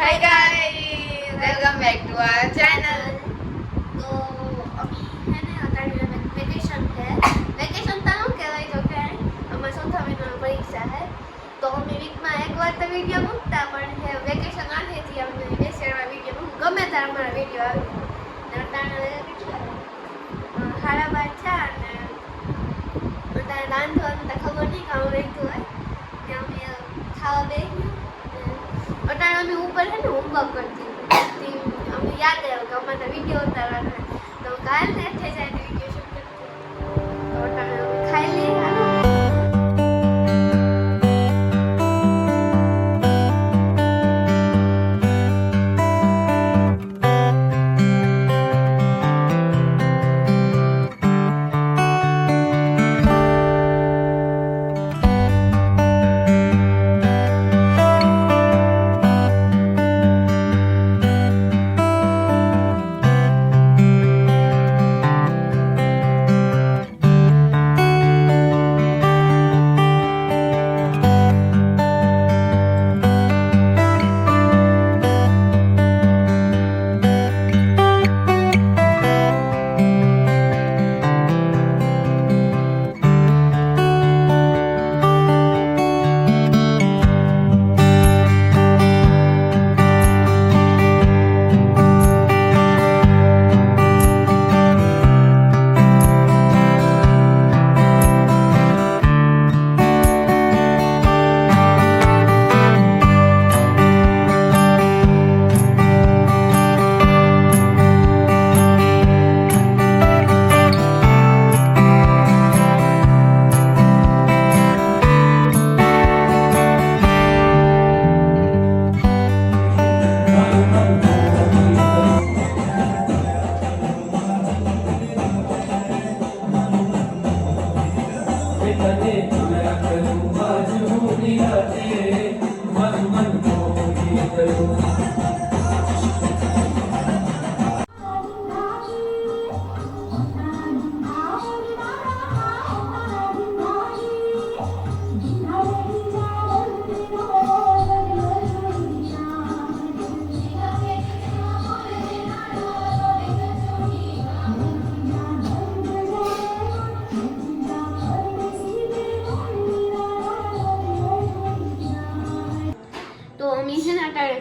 Hi guys, welcome back to our channel. તો અભી है ना अटाड़ी वेकेशन है वेकेशन ता हम કહેવાય જો કે અમાર ચોથા મહિનાની પરીક્ષા है તો અમે વીકમાં એકવાર તો વિડિયો મૂકતા પણ હે વેકેશન આથેથી અમને બેસેડવા વિડિયો મૂક ગમે ત્યારે અમારા વિડિયો આવે ને અટાણે કેટલા હાડા બાર છે અને અટાણે રાંધવાનું તો ખબર નહીં કામ રહેતું હોય ને અમે ખાવા બેસી અટાણે અમે ઉપર છે ને હોમવર્ક કરતી અમે યાદ આવ્યું કે અમારે વિડીયો ઉતારવાના તો કાલ ને થઈ જાય તો વિડીયો શૂટ કરતી તો અટાણે અમે ખાઈ લઈએ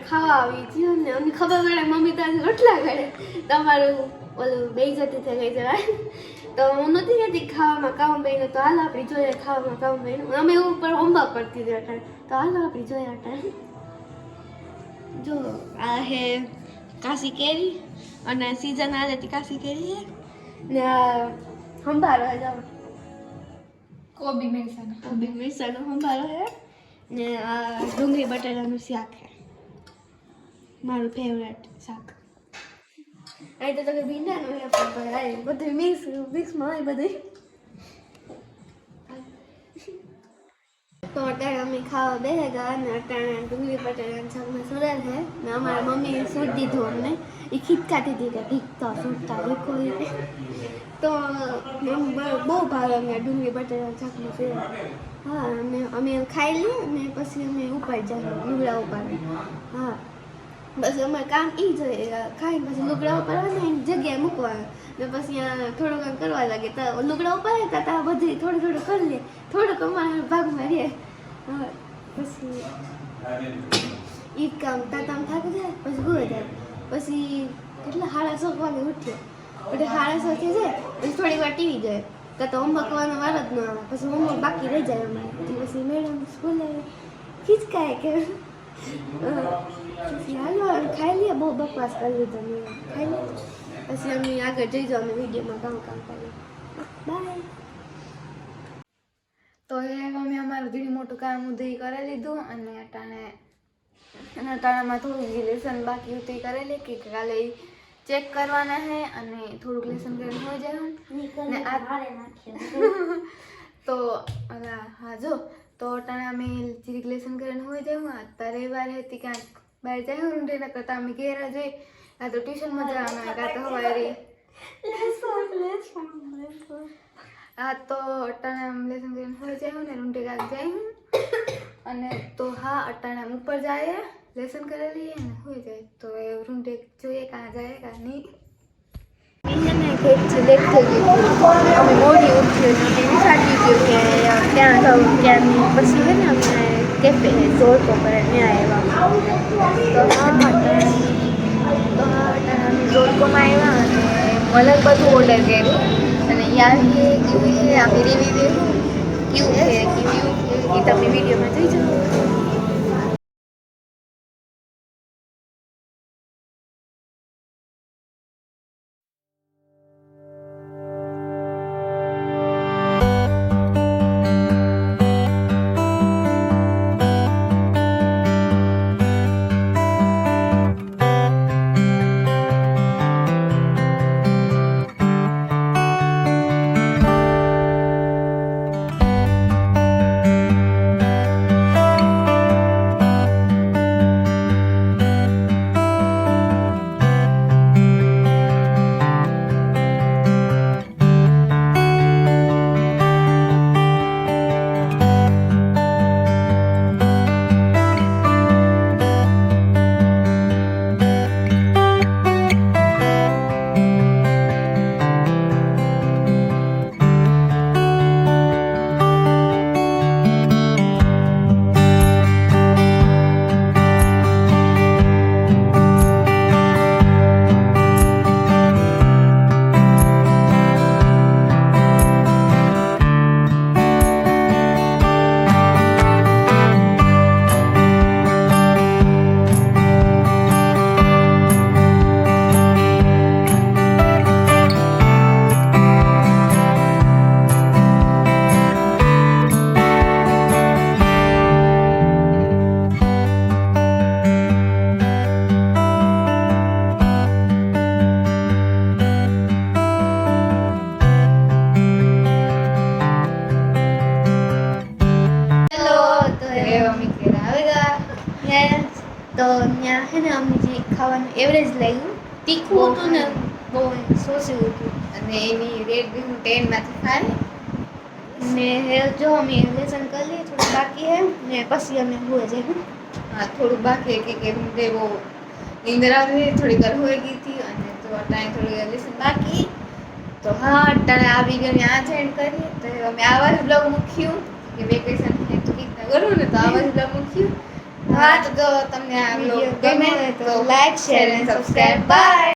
ખાવા આવી હતી ને અમને ખબર પડે મમ્મી તારી રોટલા કરે તમારું ઓલું બેઇજ્જતી થઈ ગઈ જવાય તો હું નથી કહેતી ખાવામાં કામ બન્યું તો હાલ આપણી જોઈએ ખાવામાં કામ બન્યું અમે એવું ઉપર હોમવર્ક કરતી હતી અટાણે તો હાલ આપણી જોઈએ અટાણે જો આ હે કાશી કેરી અને સીઝન આ હતી કાશી કેરી છે ને આ સંભારો હે જાવ કોબી મિરસાનો સંભારો હે ને આ ડુંગળી બટાટાનું શાક હે મારું ફેવરેટ શાક અહીં તો ભીંડાનું હે પણ બધું મિક્સમાં હોય બધું તો અટાણે અમે ખાવા બેસે ગયા અને અટાણે ડુંગળી બટાટાનું શાકમાં સુરેલ છે ને અમારા મમ્મીએ સૂટ દીધું અમને એ ખીચકાતી હતી કે ભીખતા સૂટતા ભીખો તો બહુ ભાવે અમને ડુંગળી બટાટાનું શાકમાં સુરેલ હા અમે ખાઈ લઈએ અને પછી અમે ઉપાડી જાય લુગડા ઉપાડી હા બસ અમારે કામ એ જોઈએ ખાઈને પછી લુગડા ઉપર આવે ને એની જગ્યાએ મૂકવાનું ને પછી થોડું કામ કરવા લાગે તો લુગડા ઉપર ત્યાં બધી થોડું થોડું કરી લે થોડુંક અમારા ભાગમાં રહે પછી એ કામ તાતામ થાકી જાય પછી ગોળ જાય પછી કેટલા 6:30 વાગે ઉઠીએ એટલે 6:30 થઈ જાય પછી થોડી વાર ટીવી જાય કાં તો હોમવર્ક કરવાનો વાર જ ન આવે પછી હોમવર્ક બાકી રહી જાય અમારે પછી મેડમ સ્કૂલે ખીચકાય કે હાલો ખાઈ લઈએ બહુ બકવાસ કરી લીધો મેં ખાઈ લઈએ પછી અમે આગળ જઈ જાઓ અને વિડીયોમાં કામ કરીએ બાય તો એ અમે અમારું ધીરે મોટું કામ ઉધી કરી લીધું અને અટાણામાં થોડું જે લેસન બાકી હતું એ કરેલી કે કાલે ચેક કરવાના છે અને થોડુંક લેસન કરીને હો જાય ને તો હા જો તો અટાણે અમે જીરીક લેસન કરીને હોય જાય અત્યારે રવિવાર હતી ક્યાંક બહાર જાય રૂંઢેના કરતાં અમે ઘેર જઈ કાં તો ટ્યુશનમાં જવાનું કાં તો હવારે હા તો અટાણે આમ લેસન કરીને હોય જાય ને રૂંઢે કાંક જાય અને તો હા અટાણે આમ ઉપર જાય લેસન કરે લઈએ ને હોય જાય તો એ રૂમ જોઈએ કાં જાય કાં નહીં. એને ઘેરથી લેટ થઈ ગઈ હતી. અમે મોડી ઉઠી હતી એને સાચી ગયું કે ત્યાં જવું ત્યાંની પછી છે ને અમે કેફે જોડતો કરે ત્યાં આવ્યા. તો અમે જોડકોમાં આવ્યા અને મલક બધું ઓર્ડર કર્યું અને યાર કે કેવું છે અમે રિવ્યુ દેવું કેવું છે કેવું છે એ તમે વિડીયોમાં જોઈ શકો. તો ત્યાં છે ને અમને જે ખાવાનું એવરેજ લાગ્યું તીખું હતું ને બહુ સોસ્યું હતું. અને એની રેટ બી હું 10 માંથી 5 ને જો અમે લેસન કરી લઈએ થોડું બાકી હે ને પછી અમે હુએ જઈએ. હા થોડું બાકી કે મુझे वो नींद आ रही थोड़ी घर हो गई थी અને તો ટાઈમ થોડી લેસન બાકી તો હા અટાણે આ વિડીયો ને આ એન્ડ કરીએ તો અમે આવા જ બ્લોગ મૂક્યું કે વેકેશન છે તો કીધા કરું ને તો આવા જ બ્લોગ મૂક્યું. હા તો જો તમને આ બ્લોગ ગમે તો લાઈક શેર અને સબસ્ક્રાઇબ બાય.